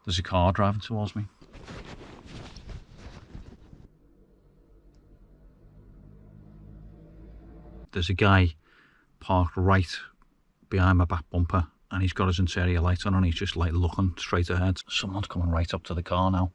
There's a car driving towards me. There's a guy parked right behind my back bumper, and he's got his interior lights on, and he's just like looking straight ahead. Someone's coming right up to the car now.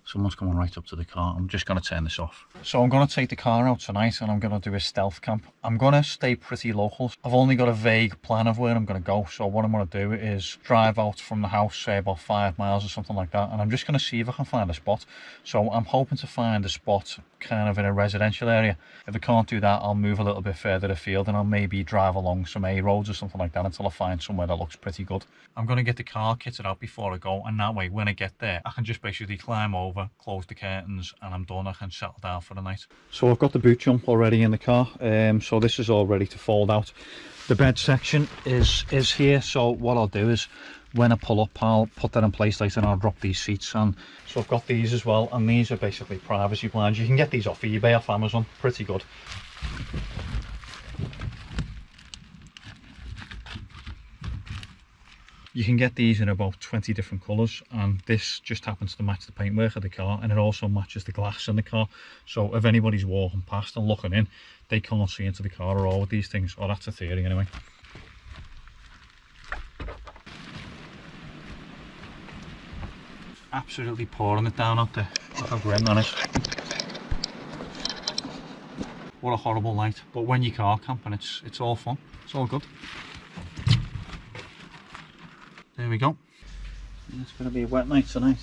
Someone's coming right up to the car. I'm just going to turn this off. So I'm going to take the car out tonight and I'm going to do a stealth camp. I'm going to stay pretty local. I've only got a vague plan of where I'm going to go. So what I'm going to do is drive out from the house, say about 5 miles or something like that. And I'm just going to see if I can find a spot. So I'm hoping to find a spot kind of in a residential area. If I can't do that, I'll move a little bit further afield and I'll maybe drive along some A roads or something like that until I find somewhere that looks pretty good. I'm going to get the car kitted out before I go, and that way when I get there I can just basically climb over, close the curtains, and I'm done. I can settle down for the night. So I've got the boot jump already in the car, so this is all ready to fold out. The bed section is here, so what I'll do is when I pull up I'll put that in place later and I'll drop these seats on. So I've got these as well, and these are basically privacy blinds. You can get these off eBay, off Amazon, pretty good. You can get these in about 20 different colours, and this just happens to match the paintwork of the car, and it also matches the glass in the car. So if anybody's walking past and looking in, they can't see into the car at all with these things. Or that's a theory anyway. Absolutely pouring it down out there. Look how grim that is. What a horrible night. But when you car camping, it's all fun. It's all good. There we go. It's going to be a wet night tonight.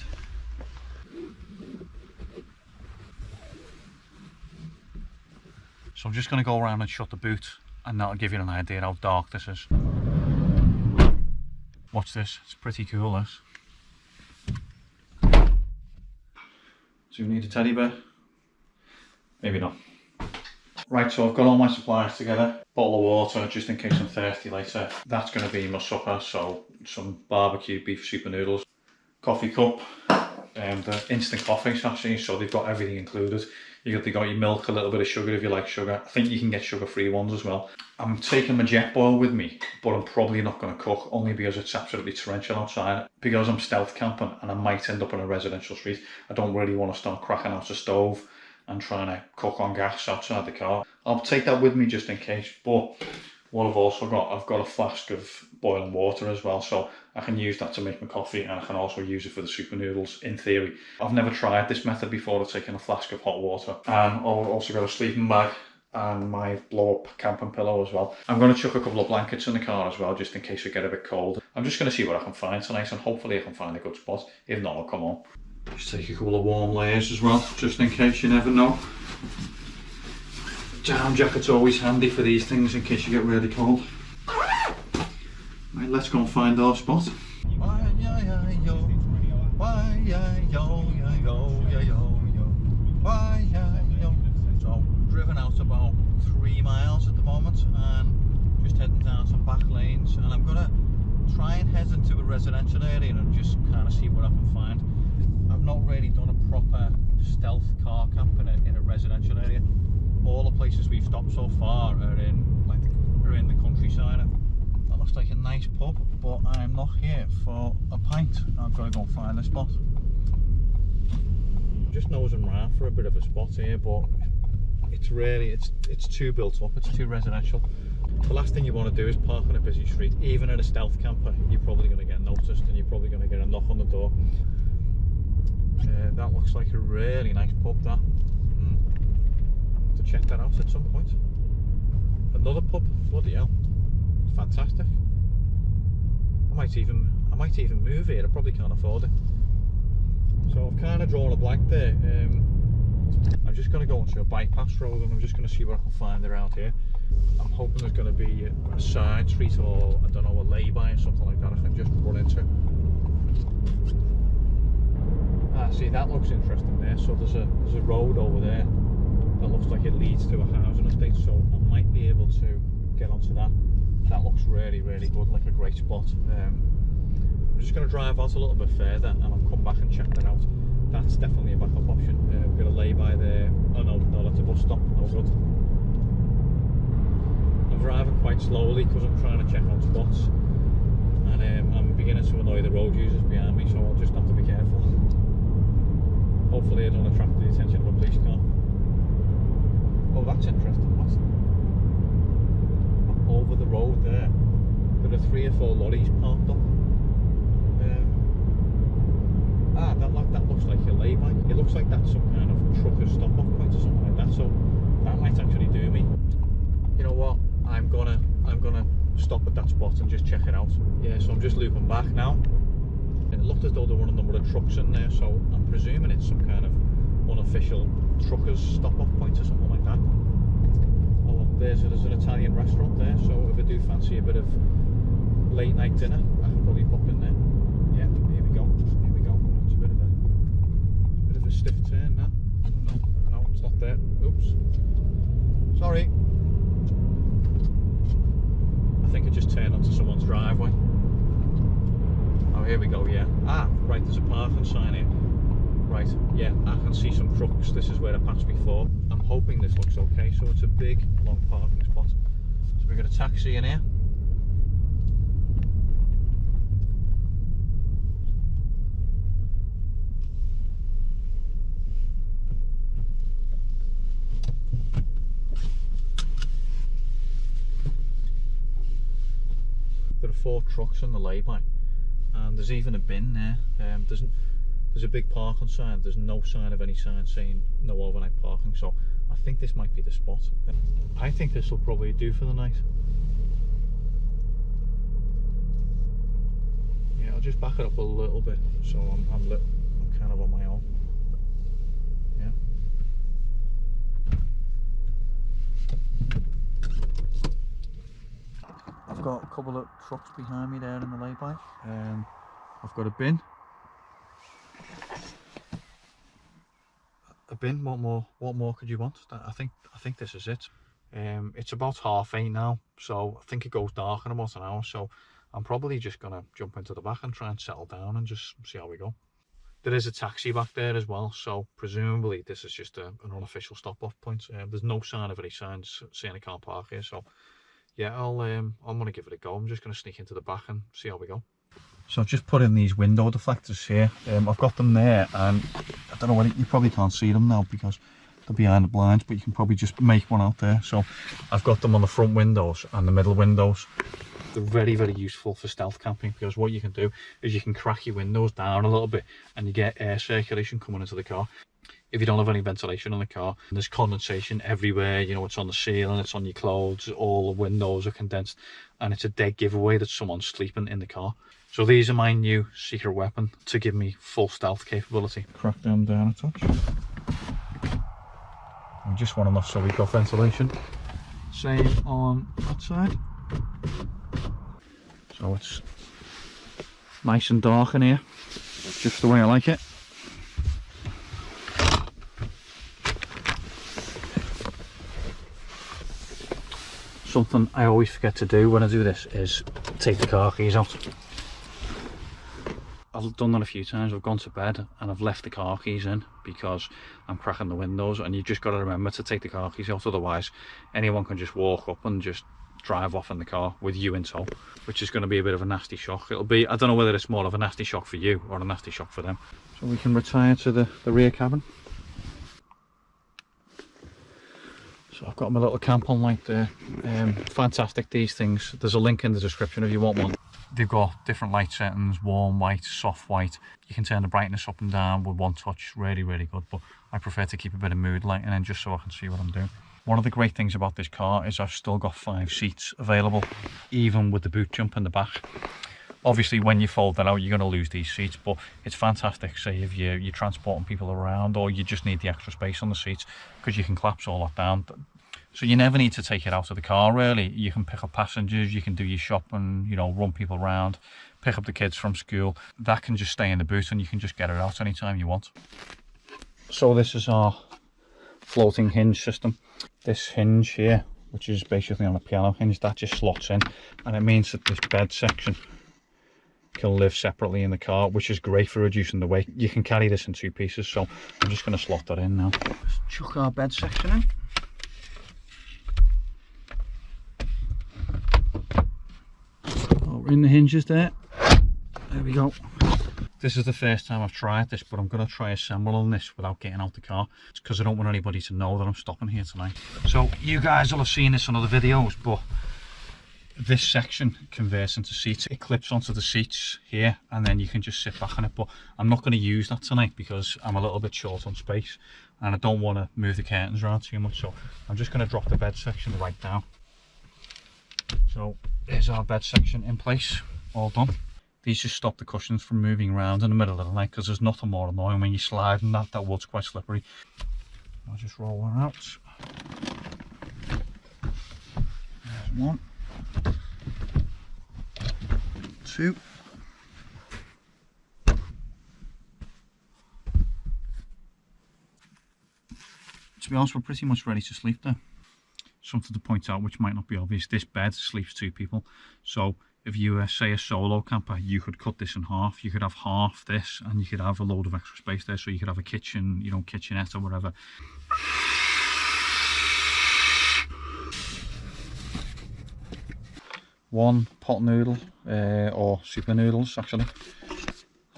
So I'm just going to go around and shut the boot, and that'll give you an idea how dark this is. Watch this, it's pretty cool, this. Do you need a teddy bear? Maybe not. Right, so I've got all my supplies together. Bottle of water, just in case I'm thirsty later. That's going to be my supper, so some barbecue beef super noodles. Coffee cup, the instant coffees actually, so they've got everything included. They got your milk, a little bit of sugar if you like sugar. I think you can get sugar-free ones as well. I'm taking my jet boil with me, but I'm probably not going to cook, only because it's absolutely torrential outside. Because I'm stealth camping and I might end up in a residential street, I don't really want to start cracking out a stove and trying to cook on gas outside the car. I'll take that with me just in case, but what I've also got, I've got a flask of boiling water as well, so I can use that to make my coffee, and I can also use it for the super noodles in theory. I've never tried this method before of taking a flask of hot water. And I've also got a sleeping bag and my blow up camping pillow as well. I'm going to chuck a couple of blankets in the car as well, just in case I get a bit cold. I'm just going to see what I can find tonight, and hopefully I can find a good spot. If not, I'll come on. Just take a couple of warm layers as well, just in case, you never know. Down jacket's always handy for these things in case you get really cold. Right, let's go and find our spot. So, driven out about 3 miles at the moment and just heading down some back lanes, and I'm gonna try and head into a residential area and just kind of see what I can find. I've not really done a proper stealth car camp in a residential area. All the places we've stopped so far are in the countryside. That looks like a nice pub, but I'm not here for a pint. I've got to go and find a spot. Just nosing around for a bit of a spot here, but it's too built up. It's too residential. The last thing you want to do is park on a busy street. Even in a stealth camper, you're probably going to get noticed, and you're probably going to get a knock on the door. That looks like a really nice pub, that. To check that out at some point. Another pub, bloody hell. It's fantastic. I might even move here. I probably can't afford it. So I've kind of drawn a blank there. I'm just going to go onto a bypass road, and I'm just going to see what I can find around here. I'm hoping there's going to be a side street, or I don't know, a lay-by or something like that I can just run into. See, that looks interesting there. So there's a road over there that looks like it leads to a housing estate, so I might be able to get onto that. That looks really, really good, like a great spot. I'm just going to drive out a little bit further and I'll come back and check that out. That's definitely a backup option. We've got a lay-by there. Oh no, that's a bus stop. No good. I'm driving quite slowly because I'm trying to check out spots, and I'm beginning to annoy the road users behind me, so I'll just have to Hopefully I don't attract the attention of a police car. Oh, that's interesting. What's over the road there? There are 3 or 4 lorries parked up. That looks like a lay-by. It looks like that's some kind of trucker stop-off point or something like that. So that might actually do me. You know what? I'm gonna stop at that spot and just check it out. Yeah, so I'm just looping back now. It looked as though there were a number of trucks in there, so I'm presuming it's some kind of unofficial truckers stop-off point or something like that. Oh, there's an Italian restaurant there, so if I do fancy a bit of late night dinner, I can probably pop in there. Yeah, here we go. Here we go. Oh, it's a bit of a stiff turn now. No, it's not there. Oops. Sorry. I think I just turned onto someone's driveway. Oh, here we go, yeah. Ah, right, there's a parking sign here. Right, yeah, I can see some trucks. This is where I passed before. I'm hoping this looks okay. So it's a big, long parking spot. So we've got a taxi in here. There are 4 trucks in the lay-by, and there's even a bin there. There's a big parking sign. There's no sign of any sign saying no overnight parking, so I think this might be the spot. I think this will probably do for the night. Yeah, I'll just back it up a little bit, so I'm kind of on my own. Yeah. I've got a couple of trucks behind me there in the lay-by. I've got a bin. A bin. What more could you want? I think this is it. It's about 8:30 now, so I think it goes dark in about an hour. So I'm probably just gonna jump into the back and try and settle down and just see how we go. There is a taxi back there as well, so presumably this is just an unofficial stop-off point. There's no sign of any signs saying I can't park here, so yeah, I'm gonna give it a go. I'm just gonna sneak into the back and see how we go. So I've just put in these window deflectors here. I've got them there, and I don't know whether you probably can't see them now because they're behind the blinds, but you can probably just make one out there. So I've got them on the front windows and the middle windows. They're very, very useful for stealth camping, because what you can do is you can crack your windows down a little bit and you get air circulation coming into the car. If you don't have any ventilation in the car, there's condensation everywhere. You know, it's on the ceiling, it's on your clothes, all the windows are condensed, and it's a dead giveaway that someone's sleeping in the car. So these are my new secret weapon to give me full stealth capability. Crack them down a touch. We just want enough so we've got ventilation. Same on that side. So it's nice and dark in here, just the way I like it. Something I always forget to do when I do this is take the car keys out. I've done that a few times. I've gone to bed and I've left the car keys in because I'm cracking the windows, and you've just got to remember to take the car keys out, otherwise anyone can just walk up and just drive off in the car with you in tow, which is going to be a bit of a nasty shock. It'll be, I don't know whether it's more of a nasty shock for you or a nasty shock for them. So we can retire to the rear cabin. So I've got my little camp on light there. Fantastic, these things. There's a link in the description if you want one. They've got different light settings: warm white, soft white. You can turn the brightness up and down with one touch. Really, really good. But I prefer to keep a bit of mood lighting in just so I can see what I'm doing. One of the great things about this car is I've still got 5 seats available, even with the boot jump in the back. Obviously, when you fold that out, you're going to lose these seats, but it's fantastic, say, if you're transporting people around, or you just need the extra space on the seats, because you can collapse all that down. So you never need to take it out of the car, really. You can pick up passengers, you can do your shopping, you know, run people around, pick up the kids from school. That can just stay in the boot, and you can just get it out anytime you want. So this is our floating hinge system. This hinge here, which is basically on a piano hinge, that just slots in, and it means that this bed section can live separately in the car, which is great for reducing the weight. You can carry this in 2 pieces, so I'm just going to slot that in now. Let's chuck our bed section in. Oh, we're in the hinges there. There we go. This is the first time I've tried this, but I'm going to try assembling this without getting out the car. It's because I don't want anybody to know that I'm stopping here tonight. So you guys will have seen this on other videos, but this section converts into seats. It clips onto the seats here, and then you can just sit back on it. But I'm not going to use that tonight because I'm a little bit short on space, and I don't want to move the curtains around too much. So I'm just going to drop the bed section right down. So there's our bed section in place, all done. These just stop the cushions from moving around in the middle of the night, because there's nothing more annoying when you slide and that wood's quite slippery. I'll just roll one out. There's one, two. To be honest, we're pretty much ready to sleep there. Something to point out which might not be obvious, this bed sleeps 2 people. So if you say a solo camper, you could cut this in half. You could have half this, and you could have a load of extra space there, so you could have a kitchen, you know, kitchenette or whatever. One pot noodle, or super noodles actually,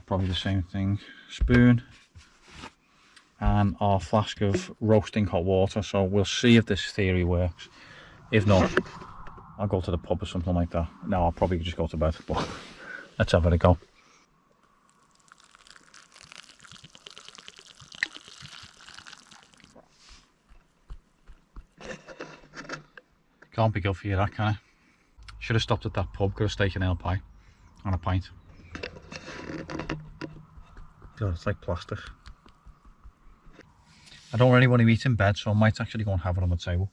probably the same thing. Spoon, and our flask of roasting hot water. So we'll see if this theory works. If not, I'll go to the pub or something like that. No, I'll probably just go to bed, but let's have it a go. Can't be good for you, that, can I? Should have stopped at that pub, got a steak and ale pie and a pint. God, it's like plastic. I don't really want to eat in bed, so I might actually go and have it on the table.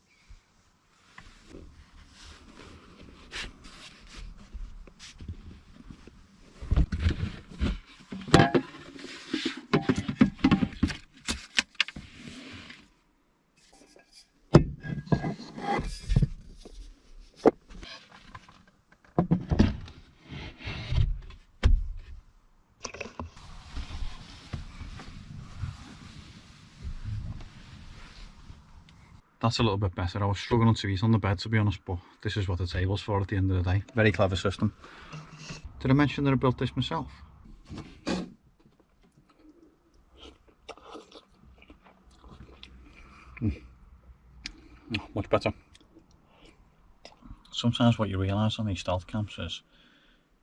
That's a little bit better. I was struggling to eat on the bed, to be honest, but this is what the table's for at the end of the day. Very clever system. Did I mention that I built this myself? Much better. Sometimes what you realise on these stealth camps is,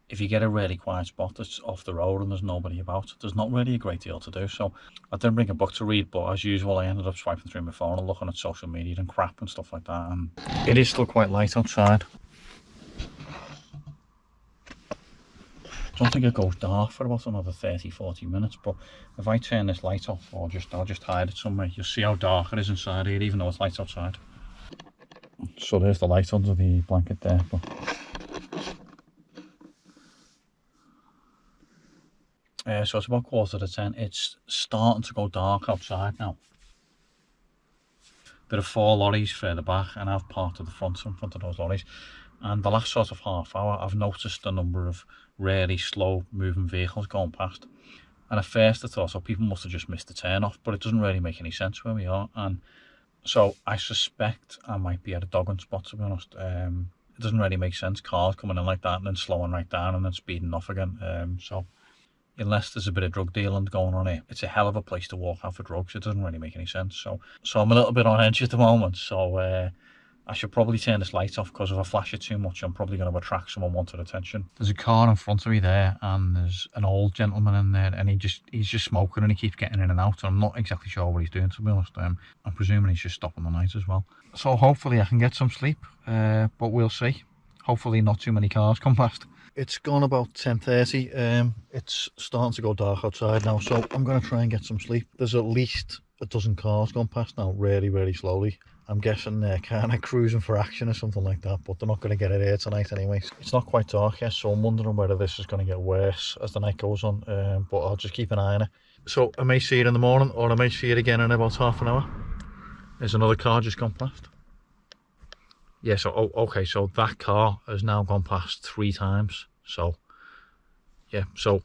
if you get a really quiet spot that's off the road and there's nobody about, there's not really a great deal to do. So I didn't bring a book to read, but as usual I ended up swiping through my phone and looking at social media and crap and stuff like that. And it is still quite light outside. I don't think it goes dark for about another 30-40 minutes, but if I turn this light off, or I'll just hide it somewhere, you'll see how dark it is inside here, even though it's light outside. So there's the light under the blanket there. But so it's about 9:45. It's starting to go dark outside now. There are 4 lorries further back, and I've parked at the front in front of those lorries. And the last sort of half hour, I've noticed a number of really slow moving vehicles going past. And at first I thought, oh, people must have just missed the turn off, but it doesn't really make any sense where we are. And so I suspect I might be at a dogging spot, to be honest. It doesn't really make sense, cars coming in like that and then slowing right down and then speeding off again. So unless there's a bit of drug dealing going on here, it's a hell of a place to walk out for drugs. It doesn't really make any sense. So I'm a little bit on edge at the moment. So I should probably turn this light off, because if I flash it too much, I'm probably going to attract some unwanted attention. There's a car in front of me there, and there's an old gentleman in there, and he's just smoking, and he keeps getting in and out. And I'm not exactly sure what he's doing, to be honest. I'm presuming he's just stopping the night as well. So hopefully I can get some sleep, but we'll see. Hopefully not too many cars come past. It's gone about 10:30. It's starting to go dark outside now, so I'm going to try and get some sleep. There's at least a dozen cars gone past now, really, really slowly. I'm guessing they're kind of cruising for action or something like that, but they're not going to get it here tonight anyway. It's not quite dark yet, so I'm wondering whether this is going to get worse as the night goes on, but I'll just keep an eye on it. So I may see it in the morning, or I may see it again in about half an hour. There's another car just gone past. Yeah, so okay, so that car has now gone past 3 times. So yeah, so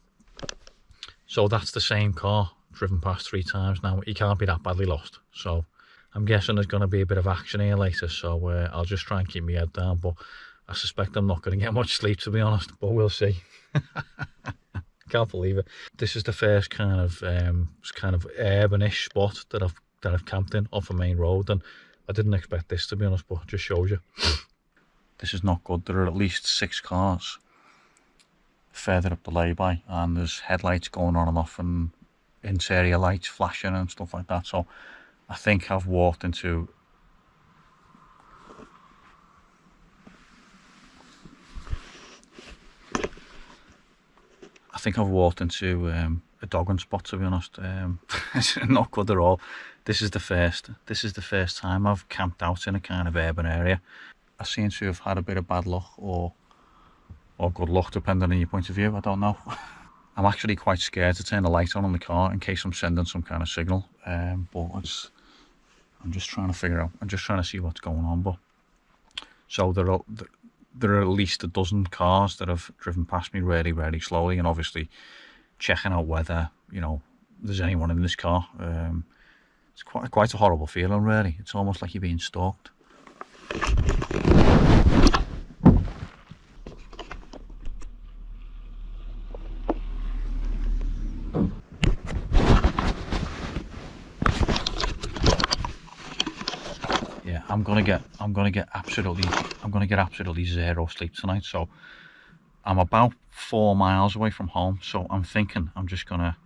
that's the same car driven past 3 times now. He can't be that badly lost. So I'm guessing there's going to be a bit of action here later, so I'll just try and keep my head down, but I suspect I'm not going to get much sleep, to be honest, but we'll see. Can't believe it. This is the first kind of urbanish spot that I've camped in off a main road, and I didn't expect this, to be honest, but it just shows you. This is not good. There are at least 6 cars further up the lay-by, and there's headlights going on and off and interior lights flashing and stuff like that. So I think I've walked into a dogging spot, to be honest. It's not good at all. This is the first time I've camped out in a kind of urban area. I seem to have had a bit of bad luck or good luck, depending on your point of view. I don't know. I'm actually quite scared to turn the light on the car in case I'm sending some kind of signal. But I'm just trying to figure out. I'm just trying to see what's going on. But so there are at least a dozen cars that have driven past me really, really slowly, and obviously checking out whether, you know, there's anyone in this car. It's quite a horrible feeling, really. It's almost like you're being stalked. Yeah, I'm gonna get absolutely zero sleep tonight. So I'm about 4 miles away from home, so I'm thinking I'm just gonna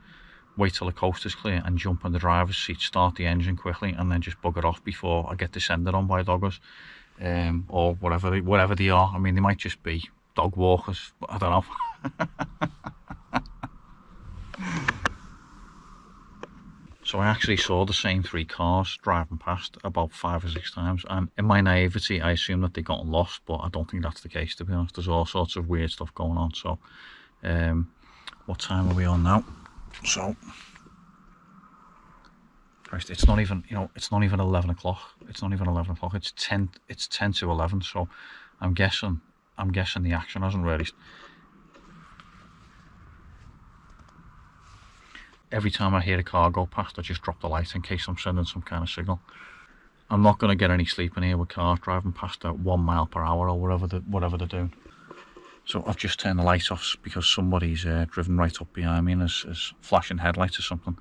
wait till the coast is clear and jump in the driver's seat, start the engine quickly, and then just bugger off before I get descended on by doggers, or whatever they are. I mean, they might just be dog walkers, but I don't know. So I actually saw the same 3 cars driving past about 5 or 6 times, and in my naivety I assumed that they got lost, but I don't think that's the case, to be honest. There's all sorts of weird stuff going on. So what time are we on now? So Christ, it's not even 11 o'clock. It's not even 11 o'clock. It's 10 to 11. So I'm guessing the action hasn't really. Every time I hear a car go past, I just drop the light in case I'm sending some kind of signal. I'm not going to get any sleep in here with cars driving past at 1 mile per hour or whatever they're doing. So I've just turned the light off because somebody's driven right up behind me and is flashing headlights or something.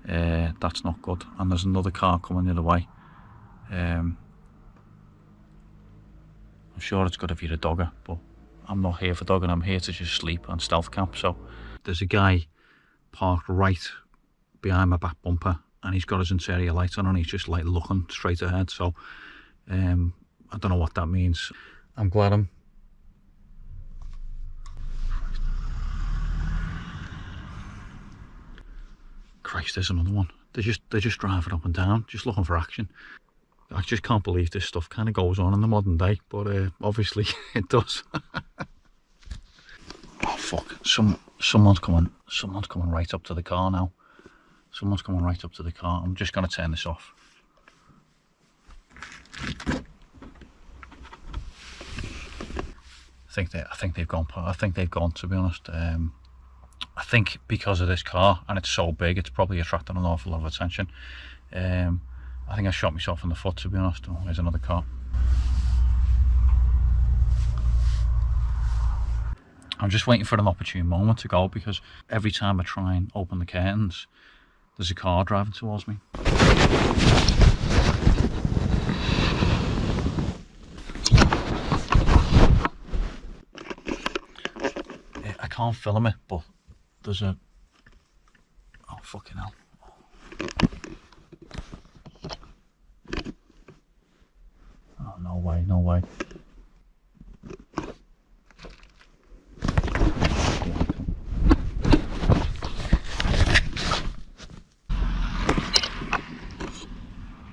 That's not good. And there's another car coming the other way. I'm sure it's got to be the dogger, but I'm not here for dogging. I'm here to just sleep and stealth camp. So there's a guy parked right behind my back bumper, and he's got his interior lights on, and he's just like looking straight ahead. So I don't know what that means. I'm glad I'm Christ, there's another one. They're just driving up and down, just looking for action. I just can't believe this stuff kind of goes on in the modern day, but obviously it does. Oh fuck! Someone's coming right up to the car now. Someone's coming right up to the car. I'm just gonna turn this off. I think they've gone. To be honest, I think because of this car and it's so big, it's probably attracting an awful lot of attention. I think I shot myself in the foot, to be honest. Oh, there's another car. I'm just waiting for an opportune moment to go, because every time I try and open the curtains, there's a car driving towards me. I can't film it, but there's a... Oh, fucking hell. Oh, no way, no way.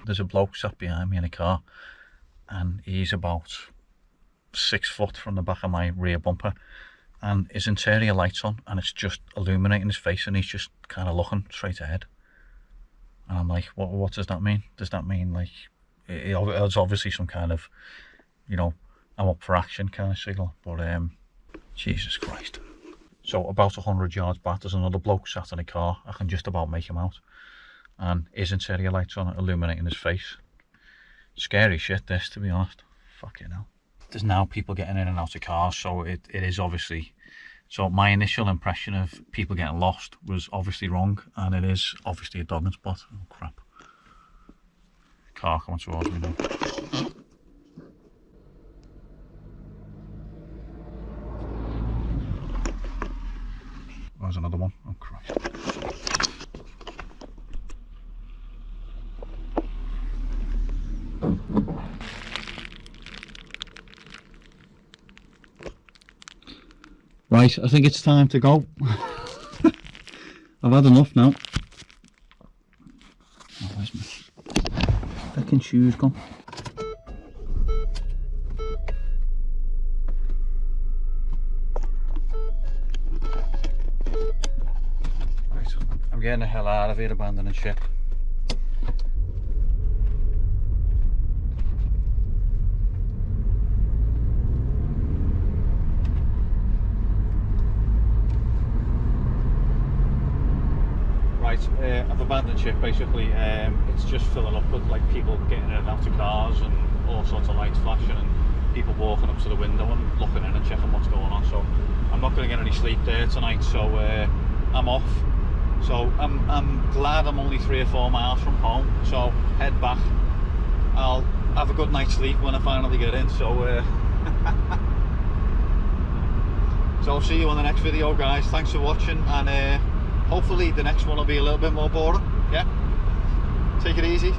There's a bloke sat behind me in a car, and he's about 6 foot from the back of my rear bumper, and his interior light's on, and it's just illuminating his face, and he's just kind of looking straight ahead. And I'm like, what does that mean? Does that mean, like, it's obviously some kind of, you know, I'm up for action kind of signal, but Jesus Christ. So about 100 yards back, there's another bloke sat in a car. I can just about make him out, and his interior light's on, illuminating his face. Scary shit, this, to be honest. Fucking hell. There's now people getting in and out of cars, so it is obviously So my initial impression of people getting lost was obviously wrong, and it is obviously a dogging spot. Oh crap. Car coming towards me now. Oh, there's another one. Oh Christ. Right, I think it's time to go. I've had enough now. Oh, where's my fucking shoes gone? Right, I'm getting the hell out of here, abandoning ship. I've abandoned ship basically. It's just filling up with like people getting in and out of cars and all sorts of lights flashing and people walking up to the window and looking in and checking what's going on. So I'm not going to get any sleep there tonight, so I'm off. So I'm glad I'm only 3 or 4 miles from home, so head back. I'll have a good night's sleep when I finally get in. So so I'll see you on the next video, guys. Thanks for watching, and hopefully the next one will be a little bit more boring. Yeah, take it easy.